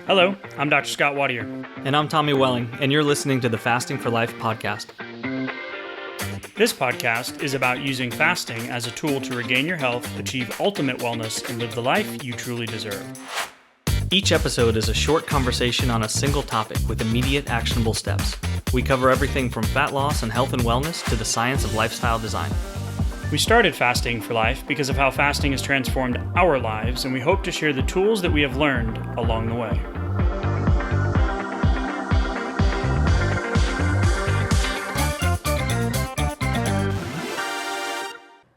Hello, I'm Dr. Scott Watier. And I'm Tommy Welling, and you're listening to the Fasting for Life podcast. This podcast is about using fasting as a tool to regain your health, achieve ultimate wellness, and live the life you truly deserve. Each episode is a short conversation on a single topic with immediate actionable steps. We cover everything from fat loss and health and wellness to the science of lifestyle design. We started Fasting for Life because of how fasting has transformed our lives, and we hope to share the tools that we have learned along the way.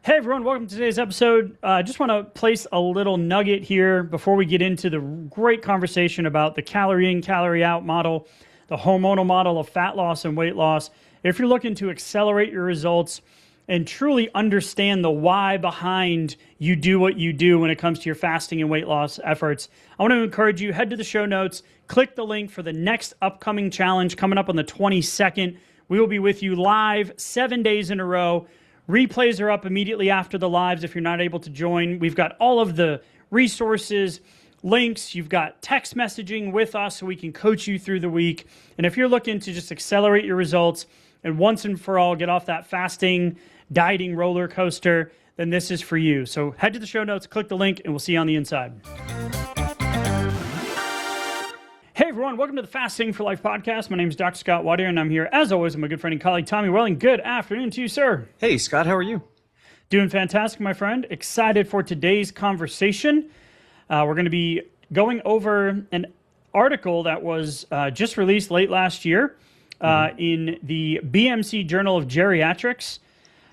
Hey everyone, welcome to today's episode. I just want to place a little nugget here before we get into the great conversation about the calorie in, calorie out model, the hormonal model of fat loss and weight loss. If you're looking to accelerate your results and truly understand the why behind you do what you do when it comes to your fasting and weight loss efforts, I want to encourage you, head to the show notes, click the link for the next upcoming challenge coming up on the 22nd. We will be with you live 7 days in a row. Replays are up immediately after the lives if you're not able to join. We've got all of the resources, links. You've got text messaging with us so we can coach you through the week. And if you're looking to just accelerate your results and once and for all get off that fasting, dieting roller coaster, then this is for you. So head to the show notes, click the link, and we'll see you on the inside. Hey everyone, welcome to the Fasting for Life podcast. My name is Dr. Scott Watier, and I'm here, as always, with my good friend and colleague, Tommy Welling. Good afternoon to you, sir. Hey, Scott, how are you? Doing fantastic, my friend. Excited for today's conversation. We're going to be going over an article that was just released late last year in the BMC Journal of Geriatrics,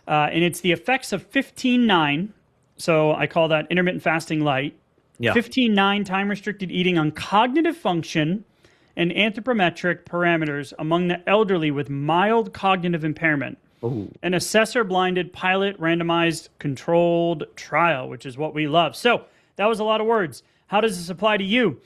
and it's the effects of 15-9. So I call that intermittent fasting light. 15-9 time-restricted eating on cognitive function and anthropometric parameters among the elderly with mild cognitive impairment. Ooh. An assessor-blinded pilot randomized controlled trial, which is what we love. So that was a lot of words. How does this apply to you?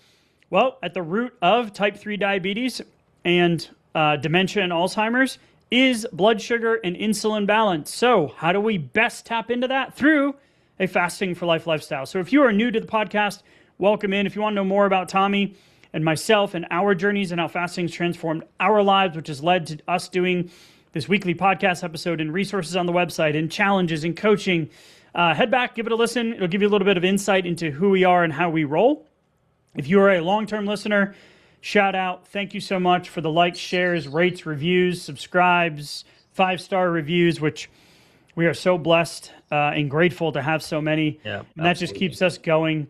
Well, at the root of type 3 diabetes and dementia and Alzheimer's is blood sugar and insulin balance. So how do we best tap into that? Through a Fasting for Life lifestyle. So if you are new to the podcast, welcome in. If you want to know more about Tommy and myself and our journeys and how fasting has transformed our lives, which has led to us doing this weekly podcast episode and resources on the website and challenges and coaching, head back, give it a listen. It'll give you a little bit of insight into who we are and how we roll. If you are a long-term listener, shout out. Thank you so much for the likes, shares, rates, reviews, subscribes, 5-star reviews, which we are so blessed and grateful to have so many. Yeah, and that just keeps us going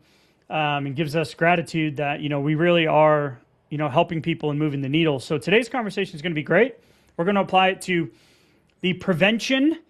and gives us gratitude that, we really are, helping people and moving the needle. So today's conversation is going to be great. We're going to apply it to the prevention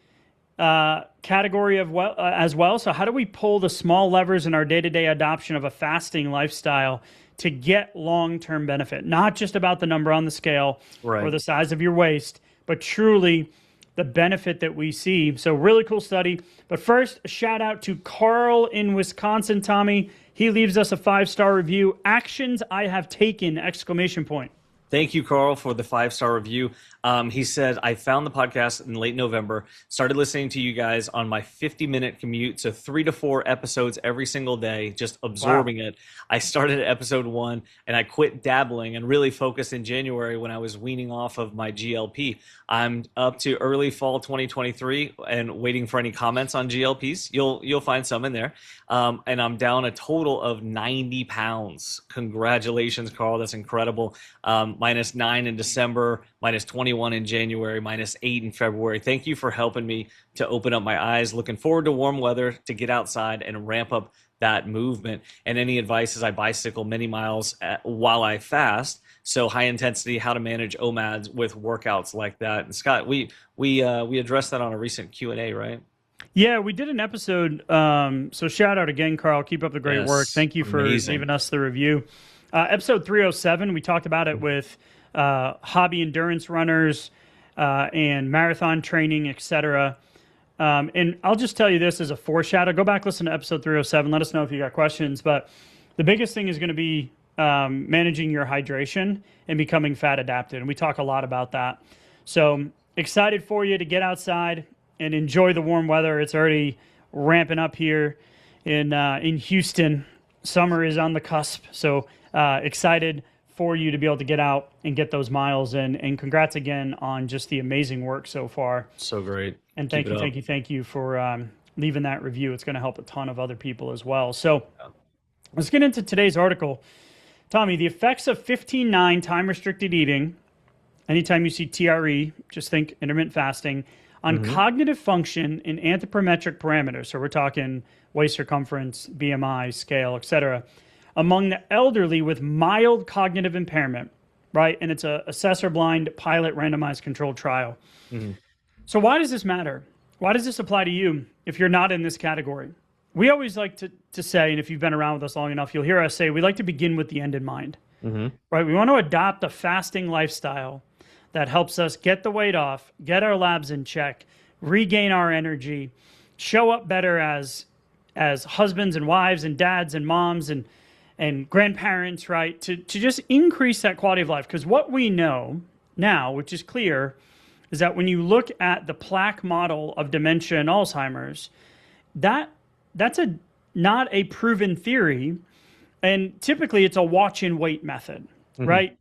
category as well. So how do we pull the small levers in our day-to-day adoption of a fasting lifestyle to get long-term benefit? Not just about the number on the scale or the size of your waist, but truly the benefit that we see. So really cool study. But first, a shout out to Carl in Wisconsin, Tommy. He leaves us a 5-star review. Actions I have taken, ! Thank you, Carl, for the 5-star review. He said, I found the podcast in late November, started listening to you guys on my 50-minute commute, so 3 to 4 episodes every single day, just absorbing it. I started at episode 1, and I quit dabbling and really focused in January when I was weaning off of my GLP. I'm up to early fall 2023 and waiting for any comments on GLPs. You'll find some in there. And I'm down a total of 90 pounds. Congratulations, Carl. That's incredible. -9 in December, -21 in January, -8 in February. Thank you for helping me to open up my eyes. Looking forward to warm weather to get outside and ramp up that movement. And any advice is I bicycle many miles while I fast. So high intensity, how to manage OMADs with workouts like that. And Scott, we addressed that on a recent Q&A, right? Yeah, we did an episode. So shout out again, Carl. Keep up the great work. Thank you for leaving us the review. Episode 307, we talked about it with hobby endurance runners and marathon training, etc. And I'll just tell you this as a foreshadow. Go back, listen to episode 307. Let us know if you got questions. But the biggest thing is going to be managing your hydration and becoming fat adapted. And we talk a lot about that. So excited for you to get outside and enjoy the warm weather. It's already ramping up here in Houston. Summer is on the cusp. So excited for you to be able to get out and get those miles in. And congrats again on just the amazing work so far. So great. And thank you for leaving that review. It's going to help a ton of other people as well. So let's get into today's article. Tommy, the effects of 15-9 time-restricted eating, anytime you see TRE, just think intermittent fasting, on cognitive function in anthropometric parameters. So we're talking waist circumference, BMI, scale, etc., among the elderly with mild cognitive impairment, right? And it's a assessor-blind pilot randomized controlled trial. So why does this matter? Why does this apply to you if you're not in this category? We always like to say, and if you've been around with us long enough, you'll hear us say, we like to begin with the end in mind, right? We want to adopt a fasting lifestyle that helps us get the weight off, get our labs in check, regain our energy, show up better as husbands and wives and dads and moms and grandparents, right? To just increase that quality of life. Because what we know now, which is clear, is that when you look at the plaque model of dementia and Alzheimer's, that's not a proven theory. And typically it's a watch and wait method, right?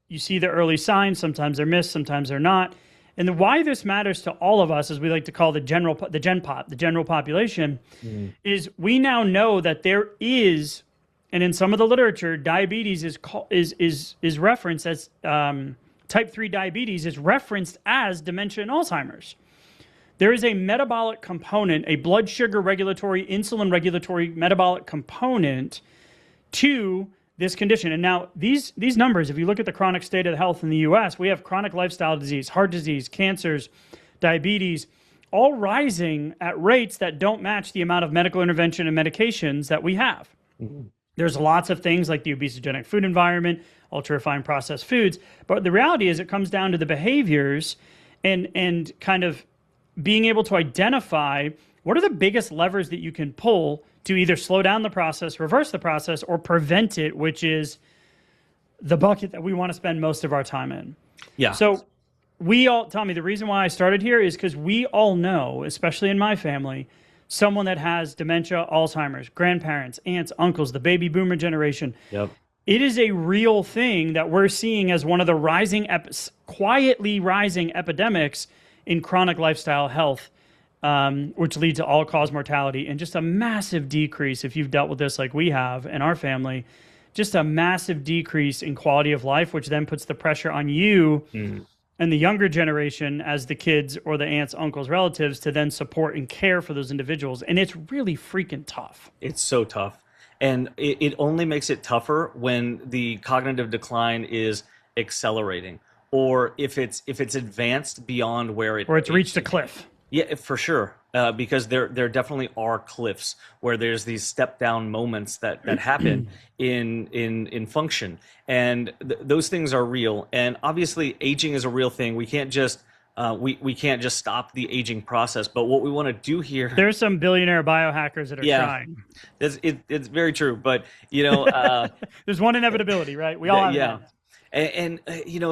You see the early signs, sometimes they're missed, sometimes they're not. And why this matters to all of us, as we like to call the general population, is we now know that there is, and in some of the literature, diabetes is referenced as type 3 diabetes is referenced as dementia and Alzheimer's. There is a metabolic component, a blood sugar regulatory, insulin regulatory metabolic component to this condition. And now these numbers, if you look at the chronic state of health in the US, we have chronic lifestyle disease, heart disease, cancers, diabetes, all rising at rates that don't match the amount of medical intervention and medications that we have. There's lots of things like the obesogenic food environment, ultra-refined processed foods, but the reality is it comes down to the behaviors and kind of being able to identify what are the biggest levers that you can pull to either slow down the process, reverse the process, or prevent it, which is the bucket that we want to spend most of our time in. Yeah. So Tommy, the reason why I started here is because we all know, especially in my family, someone that has dementia, Alzheimer's, grandparents, aunts, uncles, the baby boomer generation. Yep. It is a real thing that we're seeing as one of the quietly rising epidemics in chronic lifestyle health, which leads to all-cause mortality and just a massive decrease, if you've dealt with this like we have in our family, just a massive decrease in quality of life, which then puts the pressure on you and the younger generation as the kids or the aunts, uncles, relatives to then support and care for those individuals. And it's really freaking tough. It's so tough. And it only makes it tougher when the cognitive decline is accelerating, or if it's advanced beyond where it's reached a cliff. Yeah, for sure. Because there definitely are cliffs where there's these step down moments that happen in function, and those things are real. And obviously, aging is a real thing. We can't just we can't just stop the aging process. But what we want to do here, there's some billionaire biohackers that are trying. It's very true. But you know, there's one inevitability, right? We all have that. And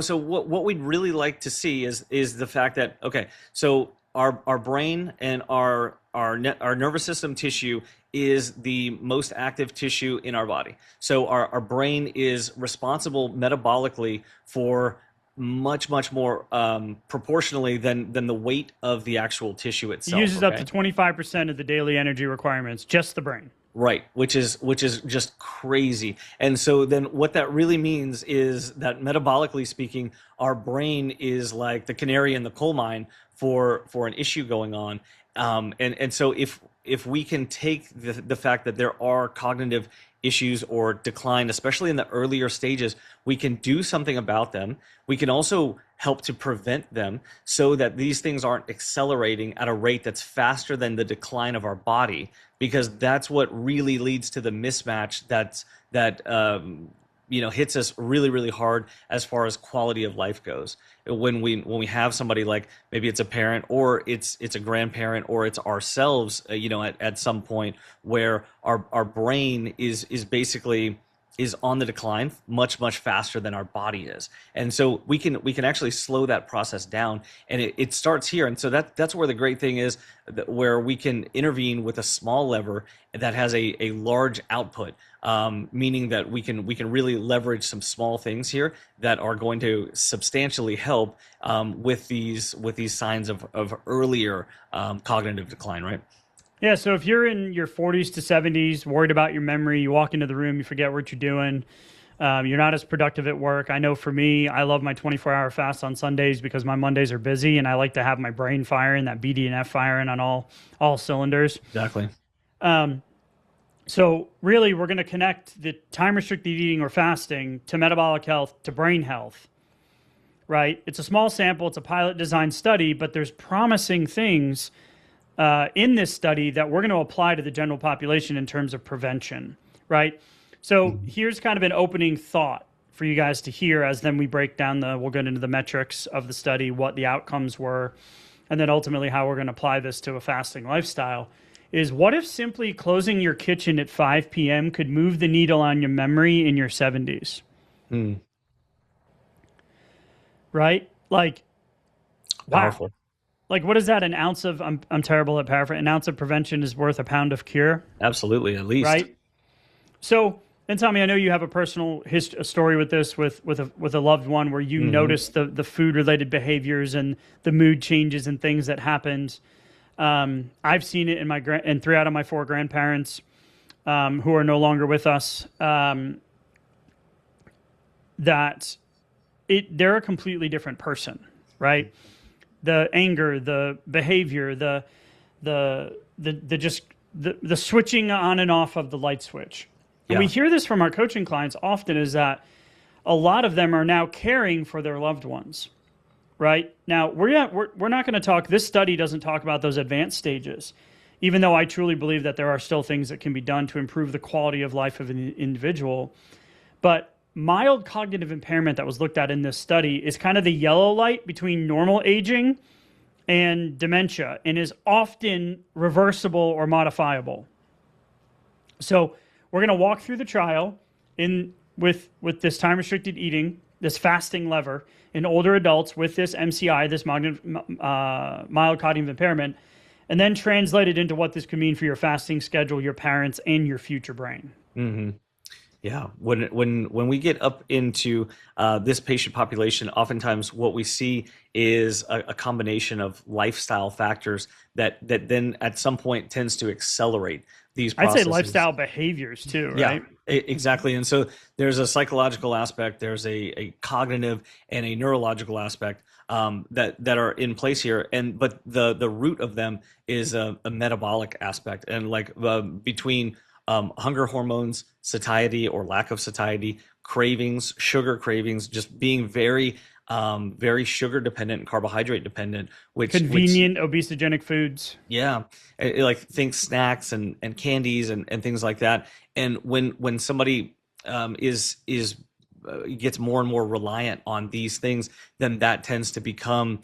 so what we'd really like to see is the fact that, okay, so our brain and our nervous system tissue is the most active tissue in our body. So our brain is responsible metabolically for much more proportionally than the weight of the actual tissue itself. It uses up to 25% of the daily energy requirements, just the brain. Right, which is just crazy. And so then what that really means is that metabolically speaking, our brain is like the canary in the coal mine for an issue going on. And so if we can take the fact that there are cognitive issues or decline, especially in the earlier stages, we can do something about them. We can also help to prevent them so that these things aren't accelerating at a rate that's faster than the decline of our body, because that's what really leads to the mismatch that hits us really hard as far as quality of life goes. When we have somebody like, maybe it's a parent or it's a grandparent or it's ourselves, at some point where our brain is basically on the decline much faster than our body is. And so we can actually slow that process down, and it starts here. And so that's where the great thing is, where we can intervene with a small lever that has a large output. meaning that we can really leverage some small things here that are going to substantially help with these signs of earlier cognitive decline, right? Yeah, so if you're in your 40s to 70s, worried about your memory, you walk into the room, you forget what you're doing, you're not as productive at work. I know for me, I love my 24-hour fast on Sundays because my Mondays are busy, and I like to have my brain firing, that BDNF firing on all cylinders. Exactly. So really, we're going to connect the time-restricted eating or fasting to metabolic health, to brain health, right? It's a small sample. It's a pilot design study, but there's promising things in this study that we're going to apply to the general population in terms of prevention, right? So here's kind of an opening thought for you guys to hear as then we break down we'll get into the metrics of the study, what the outcomes were, and then ultimately how we're going to apply this to a fasting lifestyle, is what if simply closing your kitchen at 5 p.m. could move the needle on your memory in your 70s? Right? Like, wow. Powerful. Like, what is that? An ounce of, I'm terrible at paraphrasing, an ounce of prevention is worth a pound of cure. Absolutely, at least. Right? So, and Tommy, I know you have a personal a story with this, with a loved one where you noticed the food-related behaviors and the mood changes and things that happened. I've seen it in in 3 out of my 4 grandparents who are no longer with us, that they're a completely different person, right? The anger, the behavior, the switching on and off of the light switch. And we hear this from our coaching clients often, is that a lot of them are now caring for their loved ones, right? Now, we're not going to talk, this study doesn't talk about those advanced stages, even though I truly believe that there are still things that can be done to improve the quality of life of an individual. But mild cognitive impairment that was looked at in this study is kind of the yellow light between normal aging and dementia, and is often reversible or modifiable. So we're going to walk through the trial with this time-restricted eating, this fasting lever, in older adults with this MCI, this mild cognitive impairment, and then translate it into what this could mean for your fasting schedule, your parents, and your future brain. Mm-hmm. Yeah, when we get up into this patient population, oftentimes what we see is a combination of lifestyle factors that then at some point tends to accelerate these processes. I'd say lifestyle behaviors too, right? Yeah, exactly. And so there's a psychological aspect, there's a cognitive and a neurological aspect that are in place here, but the root of them is a metabolic aspect, and like between hunger hormones, satiety or lack of satiety, cravings, sugar cravings, just being very sugar dependent and carbohydrate dependent, which convenient obesogenic foods. Yeah, like think snacks and candies and things like that. And when somebody gets more and more reliant on these things, then that tends to become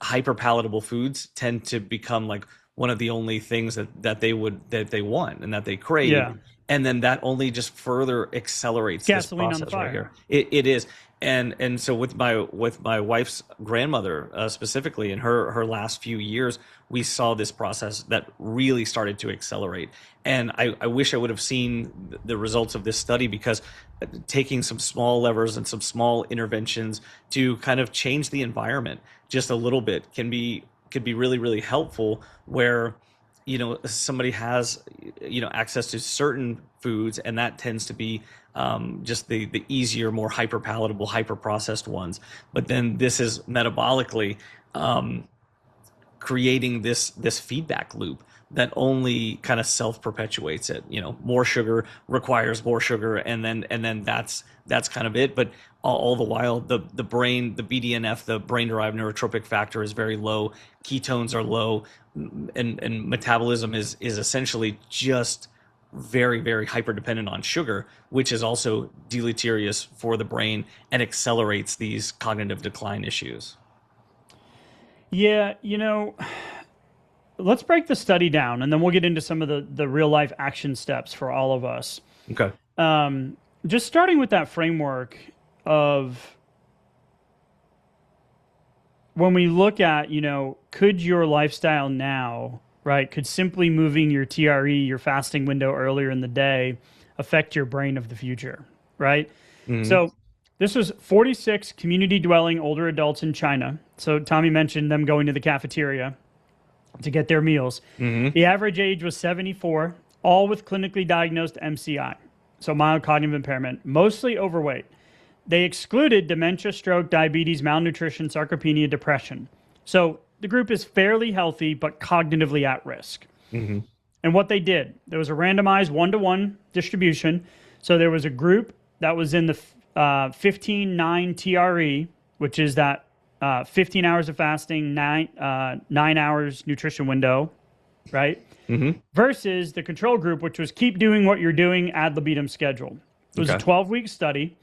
hyper palatable foods tend to become like one of the only things that they want and that they crave. Yeah. And then that only just further accelerates gasoline this process on the fire. right here. It is. And so with my wife's grandmother specifically, in her last few years, we saw this process that really started to accelerate. And I wish I would have seen the results of this study, because taking some small levers and some small interventions to kind of change the environment just a little bit could be really, really helpful, where somebody has access to certain foods, and that tends to be just the easier, more hyper palatable, hyper processed ones. But then this is metabolically creating this feedback loop that only kind of self perpetuates it. More sugar requires more sugar, and then that's kind of it. But all the while, the brain, the BDNF, the brain-derived neurotrophic factor, is very low. Ketones are low, and metabolism is essentially just very, very hyper dependent on sugar, which is also deleterious for the brain and accelerates these cognitive decline issues. Yeah, let's break the study down, and then we'll get into some of the real life action steps for all of us. Okay. Just starting with that framework of when we look at, could your lifestyle now right? Could simply moving your TRE, your fasting window earlier in the day, affect your brain of the future, right? So this was 46 community dwelling older adults in China. So Tommy mentioned them going to the cafeteria to get their meals. The average age was 74, all with clinically diagnosed MCI, so mild cognitive impairment, mostly overweight. They excluded dementia, stroke, diabetes, malnutrition, sarcopenia, depression. So the group is fairly healthy, but cognitively at risk. And what they did, there was a randomized 1-to-1 distribution. So there was a group that was in the 15-9 TRE, which is that 15 hours of fasting, 9 hours nutrition window, right? Versus the control group, which was keep doing what you're doing ad libitum schedule. It was a 12-week study.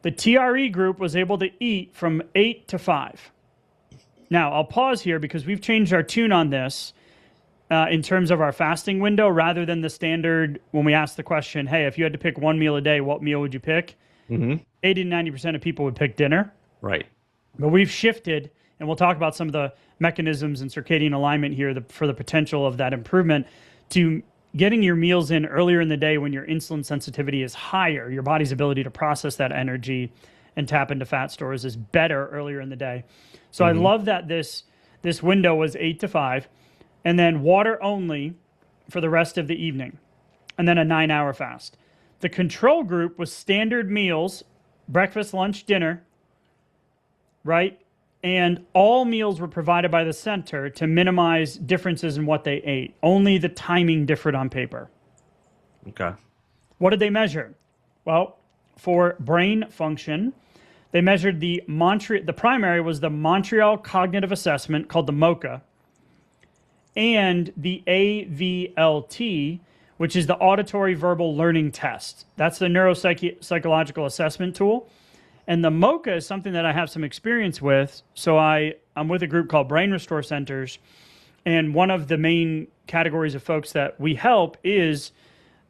The TRE group was able to eat from 8 to 5. Now, I'll pause here because we've changed our tune on this in terms of our fasting window rather than the standard when we ask the question, hey, if you had to pick one meal a day, what meal would you pick? 80 to 90% of people would pick dinner. Right. But we've shifted, and we'll talk about some of the mechanisms and circadian alignment here for the potential of that improvement to getting your meals in earlier in the day when your insulin sensitivity is higher. Your body's ability to process that energy and tap into fat stores is better earlier in the day. So I love that this window was 8 to 5, and then water only for the rest of the evening, and then a 9-hour fast. The control group was standard meals, breakfast, lunch, dinner, right? And all meals were provided by the center to minimize differences in what they ate. Only the timing differed on paper. Okay. What did they measure? Well, for brain function, they measured the primary was the Montreal Cognitive Assessment called the MoCA, and the AVLT, which is the Auditory Verbal Learning Test. That's the neuropsychological assessment tool. And the MoCA is something that I have some experience with. So I'm with a group called Brain Restore Centers. And one of the main categories of folks that we help is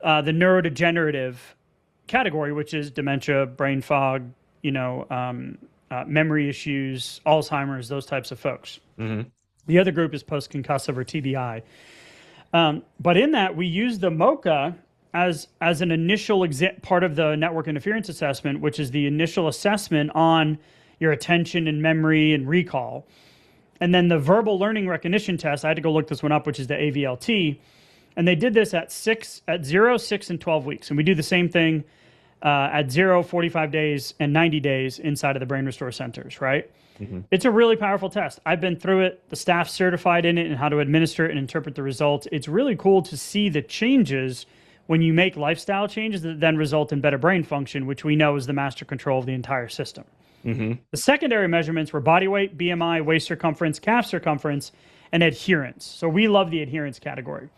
the neurodegenerative category, which is dementia, brain fog, memory issues, Alzheimer's, those types of folks. The other group is post-concussive or TBI. But in that, we use the MoCA as an initial part of the network interference assessment, which is the initial assessment on your attention and memory and recall. And then the verbal learning recognition test, I had to go look this one up, which is the AVLT. And they did this at 0, 6, and 12 weeks. And we do the same thing at 0, 45 days, and 90 days inside of the Brain Restore Centers, right? It's a really powerful test. I've been through it. The staff's certified in it and how to administer it and interpret the results. It's really cool to see the changes when you make lifestyle changes that then result in better brain function, which we know is the master control of the entire system. The secondary measurements were body weight, BMI, waist circumference, calf circumference, and adherence. So we love the adherence category.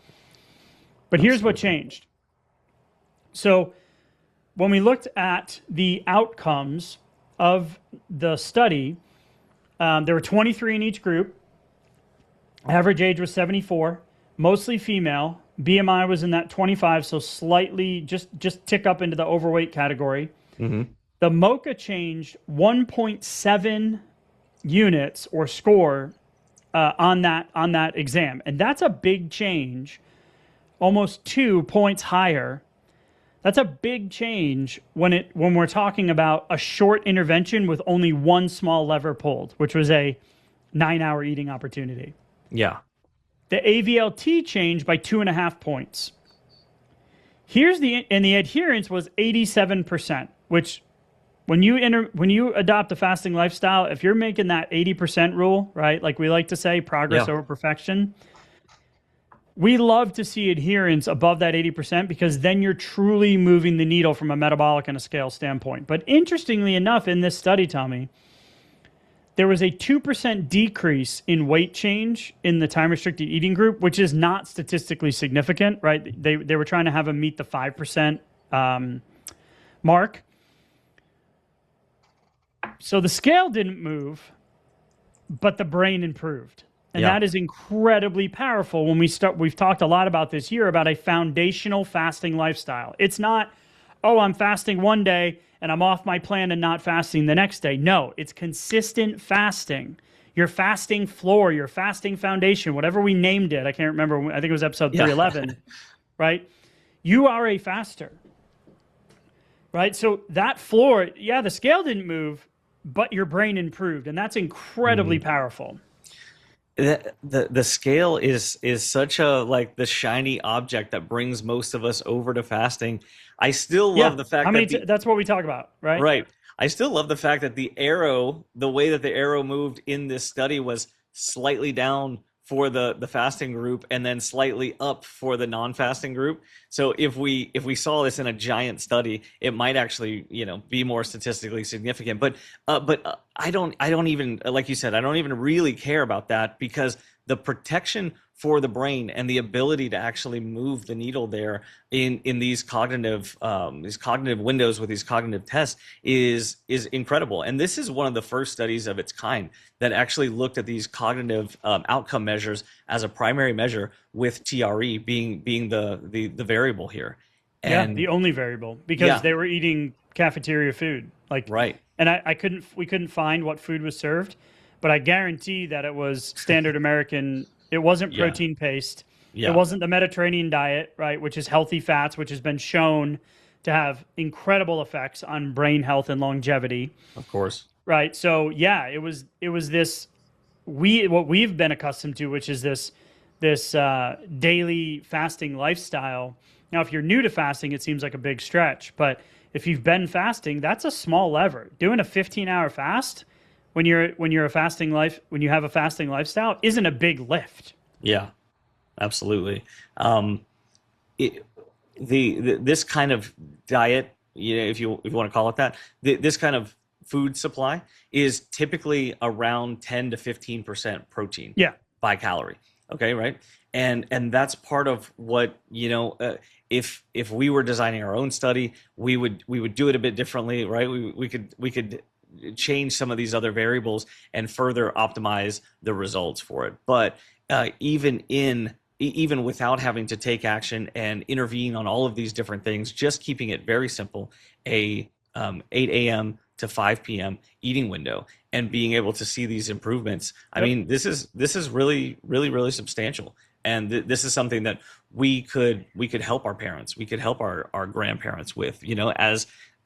But here's what changed. So when we looked at the outcomes of the study, there were 23 in each group. Average age was 74, mostly female. BMI was in that 25, so slightly just tick up into the overweight category. The MoCA changed 1.7 units or score on that exam, and that's a big change, almost 2 points higher. That's a big change when we're talking about a short intervention with only one small lever pulled, which was a 9-hour eating opportunity. Yeah. The AVLT changed by 2.5 points. And the adherence was 87%, which when you adopt a fasting lifestyle, if you're making that 80% rule, right, like we like to say, progress over perfection, we love to see adherence above that 80% because then you're truly moving the needle from a metabolic and a scale standpoint. But interestingly enough, in this study, Tommy, there was a 2% decrease in weight change in the time-restricted eating group, which is not statistically significant, right? They were trying to have them meet the 5% mark. So the scale didn't move, but the brain improved. And that is incredibly powerful when we've talked a lot about this year about a foundational fasting lifestyle. It's not, oh, I'm fasting one day and I'm off my plan and not fasting the next day. No, it's consistent fasting. your fasting floor, your fasting foundation, whatever we named it. I can't remember. I think it was episode 311, right? You are a faster, right? So that floor, the scale didn't move, but your brain improved. And that's incredibly powerful. The scale is such a, like, the shiny object that brings most of us over to fasting. I still love the fact that's what we talk about, right? Right. I still love the fact that the way that the arrow moved in this study was slightly down for the fasting group and then slightly up for the non-fasting group. So if we saw this in a giant study, it might actually, be more statistically significant. But I don't even, like you said, I don't even really care about that, because the protection for the brain and the ability to actually move the needle there in these cognitive windows with these cognitive tests is incredible. And this is one of the first studies of its kind that actually looked at these cognitive outcome measures as a primary measure, with TRE being the variable here. And the only variable, because they were eating cafeteria food, right. And we couldn't find what food was served, but I guarantee that it was standard American. It wasn't protein paste. Yeah. It wasn't the Mediterranean diet, right, which is healthy fats, which has been shown to have incredible effects on brain health and longevity. Of course. Right. So it was this what we've been accustomed to, which is this daily fasting lifestyle. Now, if you're new to fasting, it seems like a big stretch, but if you've been fasting, that's a small lever. Doing a 15-hour fast when you have a fasting lifestyle isn't a big lift. Yeah, absolutely. This kind of diet, if you want to call it that, this kind of food supply is typically around 10 to 15% protein by calorie. Okay, right? And that's part of what, if we were designing our own study, we would do it a bit differently, right? We could change some of these other variables and further optimize the results for it. But even without having to take action and intervene on all of these different things, just keeping it very simple, a 8 a.m. to 5 p.m. eating window, and being able to see these improvements. I mean, this is really, really, really substantial. And this is something that we could help our parents, we could help our grandparents with,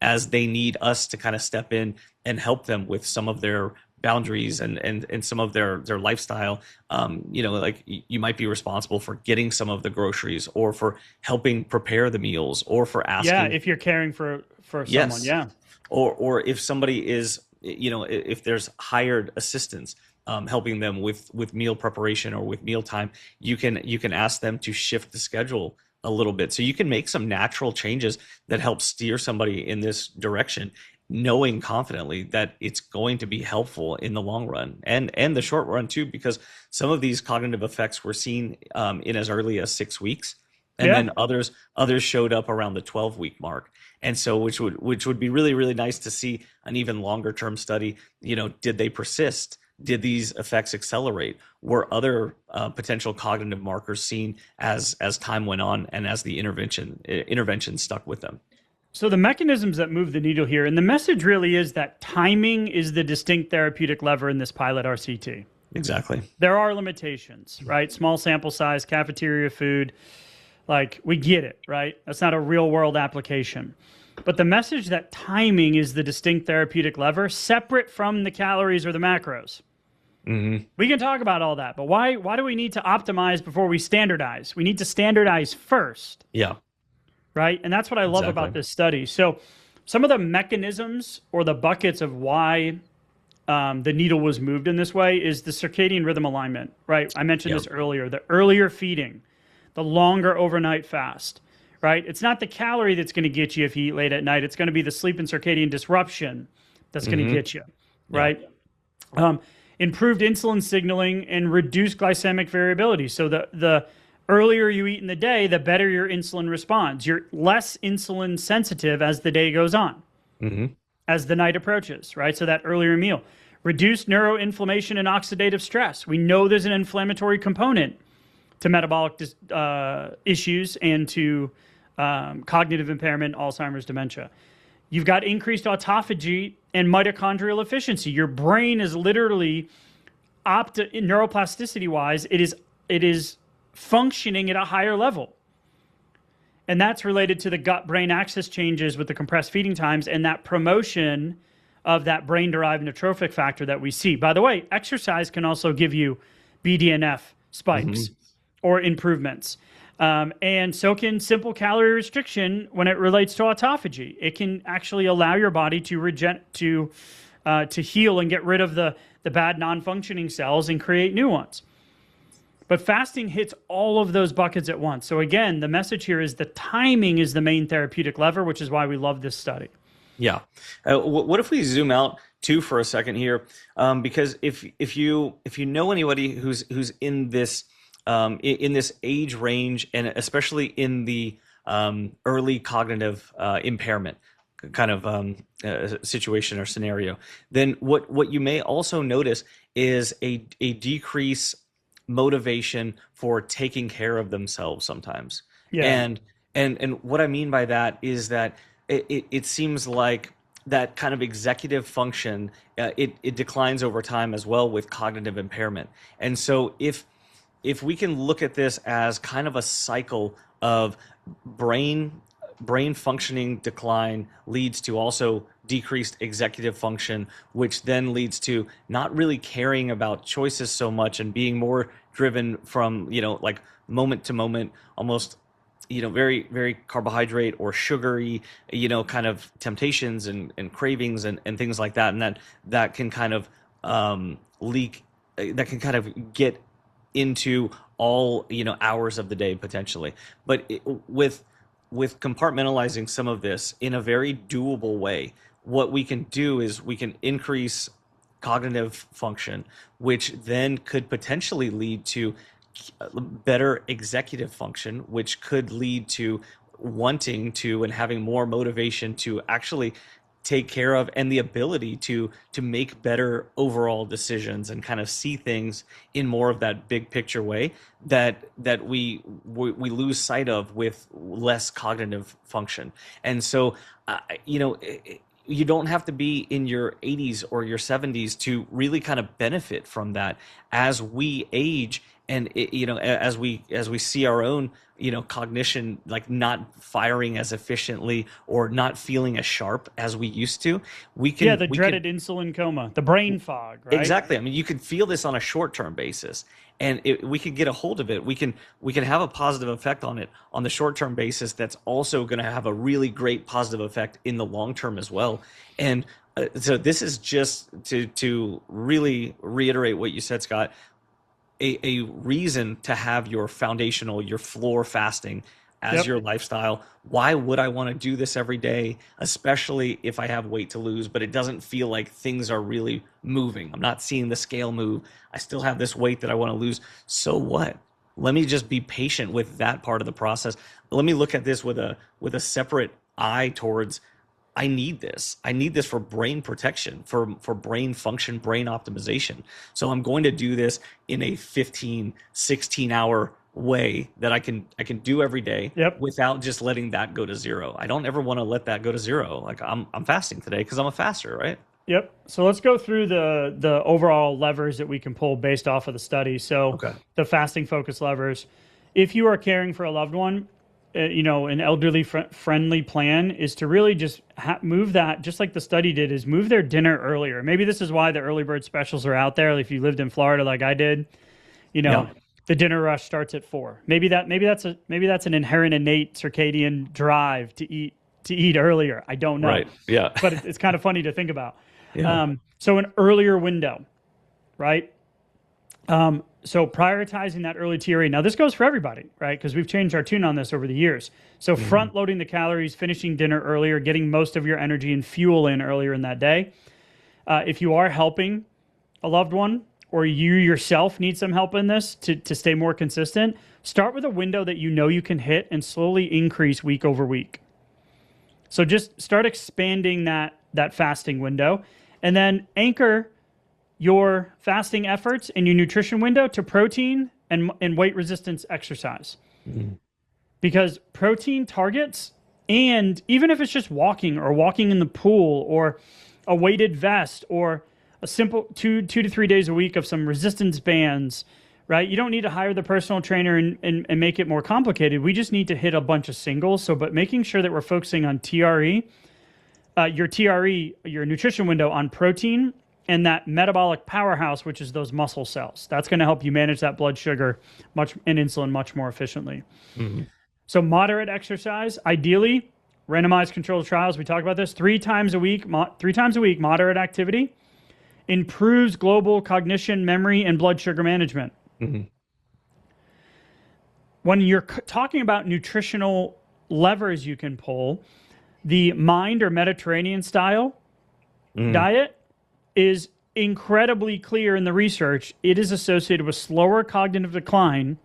as they need us to kind of step in and help them with some of their boundaries and some of their lifestyle. Like you might be responsible for getting some of the groceries, or for helping prepare the meals, or for asking. Yeah, if you're caring for someone, Or if somebody is, if there's hired assistants, helping them with meal preparation or with mealtime, you can ask them to shift the schedule a little bit, so you can make some natural changes that help steer somebody in this direction, knowing confidently that it's going to be helpful in the long run and the short run too, because some of these cognitive effects were seen in as early as 6 weeks, and then others showed up around the 12-week mark. And so which would be really, really nice to see an even longer term study. Did they persist? Did these effects accelerate? Were other potential cognitive markers seen as time went on and as the intervention stuck with them? So the mechanisms that move the needle here, and the message really is that timing is the distinct therapeutic lever in this pilot RCT. Exactly. There are limitations, right? Small sample size, cafeteria food, we get it, right? That's not a real world application. But the message that timing is the distinct therapeutic lever, separate from the calories or the macros. Mm-hmm. We can talk about all that, but why do we need to optimize before we standardize? We need to standardize first. Yeah. Right? And that's what I love about this study. So some of the mechanisms or the buckets of why the needle was moved in this way is the circadian rhythm alignment, right? I mentioned this earlier, the earlier feeding, the longer overnight fast, right? It's not the calorie that's going to get you if you eat late at night. It's going to be the sleep and circadian disruption that's going to get you, right? Improved insulin signaling and reduced glycemic variability. So the earlier you eat in the day, the better your insulin responds. You're less insulin sensitive as the day goes on, as the night approaches, right? So that earlier meal. Reduced neuroinflammation and oxidative stress. We know there's an inflammatory component to metabolic issues and to cognitive impairment, Alzheimer's, dementia. You've got increased autophagy and mitochondrial efficiency. Your brain is literally neuroplasticity wise, it is functioning at a higher level. And that's related to the gut-brain axis changes with the compressed feeding times and that promotion of that brain-derived neurotrophic factor that we see. By the way, exercise can also give you BDNF spikes or improvements. And so can simple calorie restriction when it relates to autophagy. It can actually allow your body to heal and get rid of the bad non-functioning cells and create new ones. But fasting hits all of those buckets at once. So again, the message here is the timing is the main therapeutic lever, which is why we love this study. Yeah. What if we zoom out too for a second here? Because if you know anybody who's in this age range, and especially in the early cognitive impairment kind of situation or scenario, then what you may also notice is a decrease motivation for taking care of themselves sometimes. Yeah. And what I mean by that is that it seems like that kind of executive function, it declines over time as well with cognitive impairment. And so if we can look at this as kind of a cycle of brain functioning decline leads to also decreased executive function, which then leads to not really caring about choices so much and being more driven from, like moment to moment, almost, very, very carbohydrate or sugary, kind of temptations and cravings and things like that. And that can kind of leak, that can kind of get into all, hours of the day potentially. But with compartmentalizing some of this in a very doable way, what we can do is we can increase cognitive function, which then could potentially lead to better executive function, which could lead to wanting to and having more motivation to actually take care of and the ability to make better overall decisions and kind of see things in more of that big picture way that we lose sight of with less cognitive function. And so you don't have to be in your 80s or your 70s to really kind of benefit from that as we age. And as we see our own, cognition like not firing as efficiently or not feeling as sharp as we used to, we can dreaded insulin coma, the brain fog, right? Exactly. I mean, you can feel this on a short-term basis, and we can get a hold of it. We can have a positive effect on it on the short-term basis. That's also going to have a really great positive effect in the long term as well. And so this is just to really reiterate what you said, Scott. A reason to have your foundational, your floor fasting as your lifestyle. Why would I want to do this every day, especially if I have weight to lose, but it doesn't feel like things are really moving? I'm not seeing the scale move. I still have this weight that I want to lose. So what? Let me just be patient with that part of the process. Let me look at this with a separate eye towards, I need this. I need this for brain protection, for brain function, brain optimization. So I'm going to do this in a 15, 16 hour way that I can do every day without just letting that go to zero. I don't ever want to let that go to zero. Like I'm fasting today because I'm a faster, right? Yep. So let's go through the overall levers that we can pull based off of the study. So the fasting focus levers. If you are caring for a loved one, an elderly friendly plan is to really just move that, just like the study did, is move their dinner earlier. Maybe this is why the early bird specials are out there. If you lived in Florida like I did, the dinner rush starts at 4. Maybe that's an inherent innate circadian drive to eat earlier. I don't know. Right. Yeah. But it's kind of funny to think about. Yeah. So an earlier window, right? So prioritizing that early TRE. Now this goes for everybody, right? Because we've changed our tune on this over the years. So front loading the calories, finishing dinner earlier, getting most of your energy and fuel in earlier in that day. If you are helping a loved one or you yourself need some help in this to stay more consistent, start with a window that you can hit and slowly increase week over week. So just start expanding that fasting window and then anchor your fasting efforts and your nutrition window to protein and weight resistance exercise. Because protein targets, and even if it's just walking or walking in the pool or a weighted vest or a simple 2 to 3 days a week of some resistance bands, right? You don't need to hire the personal trainer and make it more complicated. We just need to hit a bunch of singles. So, but making sure that we're focusing on your TRE, your nutrition window on protein and that metabolic powerhouse, which is those muscle cells. That's going to help you manage that blood sugar and insulin much more efficiently. Mm-hmm. So moderate exercise, ideally, randomized controlled trials. We talked about this 3 times a week, moderate activity improves global cognition, memory, and blood sugar management. Mm-hmm. When you're talking about nutritional levers you can pull, the Mind or Mediterranean style diet is incredibly clear in the research. It is associated with slower cognitive decline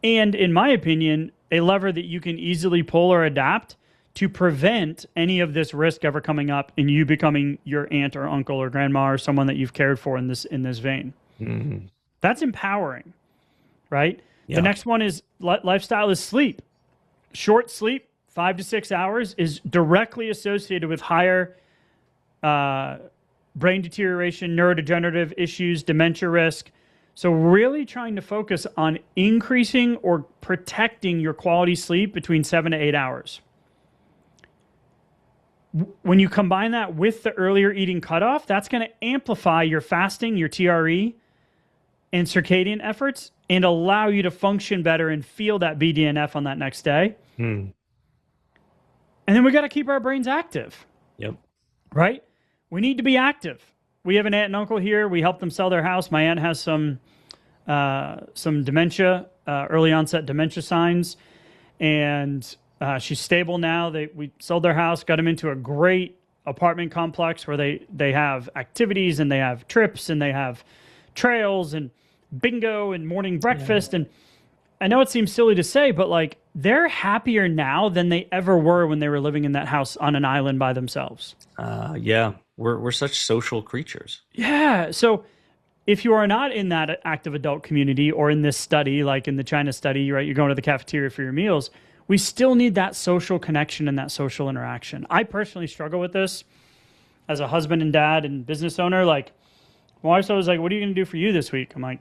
and, in my opinion, a lever that you can easily pull or adapt to prevent any of this risk ever coming up in you becoming your aunt or uncle or grandma or someone that you've cared for in this vein. Mm-hmm. That's empowering, right? Yeah. The next one is lifestyle is sleep. Short sleep, 5 to 6 hours, is directly associated with higher brain deterioration, neurodegenerative issues, dementia risk. So really trying to focus on increasing or protecting your quality sleep between 7 to 8 hours. When you combine that with the earlier eating cutoff, that's going to amplify your fasting, your TRE, and circadian efforts and allow you to function better and feel that BDNF on that next day. And then we got to keep our brains active. Yep. Right? We need to be active. We have an aunt and uncle here. We helped them sell their house. My aunt has some dementia, early onset dementia signs, and she's stable now. We sold their house, got them into a great apartment complex where they have activities and they have trips and they have trails and bingo and morning breakfast. Yeah. And I know it seems silly to say, but like they're happier now than they ever were when they were living in that house on an island by themselves. Yeah. We're such social creatures. Yeah. So if you are not in that active adult community or in this study, like in the China study, right, you're going to the cafeteria for your meals, we still need that social connection and that social interaction. I personally struggle with this as a husband and dad and business owner. Like, my wife's always like, what are you going to do for you this week? I'm like,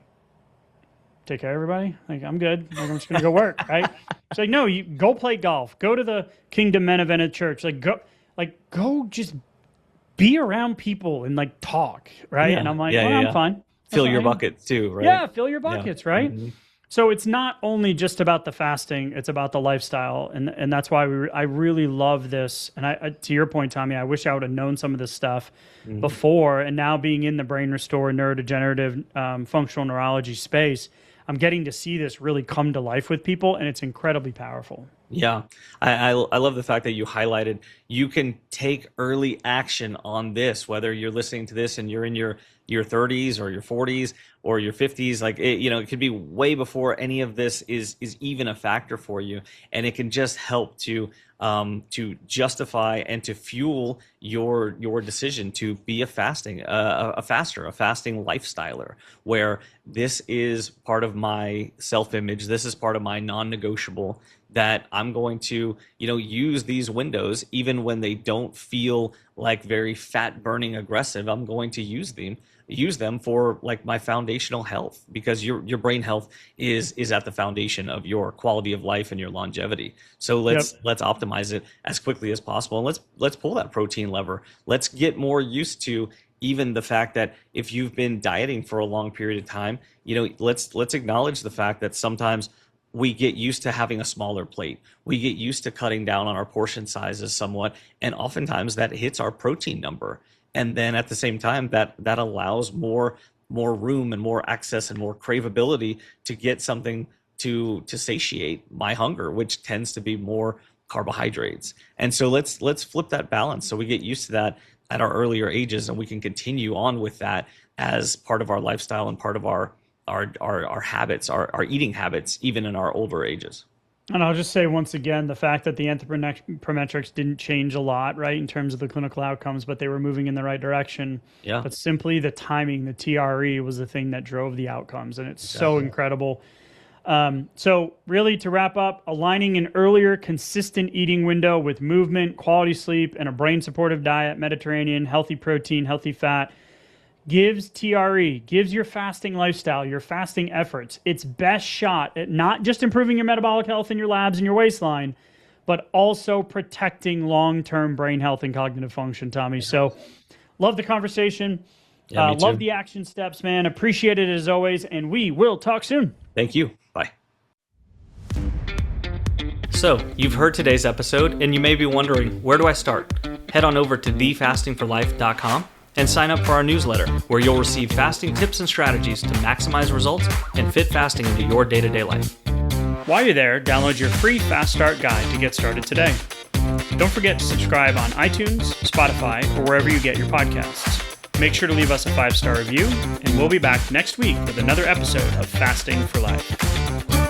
take care of everybody. Like, I'm good. Like, I'm just going to go work, right? It's like, no, you go play golf. Go to the Kingdom Men event at church. Go just be around people and like talk, right? Yeah. And I'm like, I'm fine. Fill your buckets too, right? Yeah, fill your buckets, right? Mm-hmm. So it's not only just about the fasting; it's about the lifestyle, and that's why I really love this. And I, to your point, Tommy, I wish I would have known some of this stuff before. And now being in the brain restore, neurodegenerative, functional neurology space, I'm getting to see this really come to life with people, and it's incredibly powerful. Yeah, I love the fact that you highlighted you can take early action on this, whether you're listening to this and you're in your 30s or your 40s or your 50s. Like it could be way before any of this is even a factor for you, and it can just help to justify and to fuel your decision to be a fasting lifestyler, where this is part of my self-image, this is part of my non-negotiable, that I'm going to use these windows even when they don't feel like very fat burning aggressive. I'm going to use them for like my foundational health, because your brain health is at the foundation of your quality of life and your longevity. So let's optimize it as quickly as possible, and let's pull that protein lever. Let's get more used to even the fact that if you've been dieting for a long period of time, let's acknowledge the fact that sometimes we get used to having a smaller plate. We get used to cutting down on our portion sizes somewhat, and oftentimes that hits our protein number. And then at the same time, that allows more room and more access and more craveability to get something to satiate my hunger, which tends to be more carbohydrates. And so let's flip that balance so we get used to that at our earlier ages, and we can continue on with that as part of our lifestyle and part of our habits, our eating habits, even in our older ages. And I'll just say once again, the fact that the anthropometrics didn't change a lot, right, in terms of the clinical outcomes, but they were moving in the right direction. Yeah. But simply the timing, the TRE was the thing that drove the outcomes, and it's so incredible. So really, to wrap up, aligning an earlier consistent eating window with movement, quality sleep, and a brain supportive diet, Mediterranean, healthy protein, healthy fat, gives TRE, gives your fasting lifestyle, your fasting efforts, its best shot at not just improving your metabolic health in your labs and your waistline, but also protecting long-term brain health and cognitive function, Tommy. So love the conversation. Yeah, me too. Love the action steps, man. Appreciate it as always, and we will talk soon. Thank you. Bye. So, you've heard today's episode, and you may be wondering, where do I start? Head on over to thefastingforlife.com and sign up for our newsletter, where you'll receive fasting tips and strategies to maximize results and fit fasting into your day-to-day life. While you're there, download your free Fast Start guide to get started today. Don't forget to subscribe on iTunes, Spotify, or wherever you get your podcasts. Make sure to leave us a 5-star review, and we'll be back next week with another episode of Fasting for Life.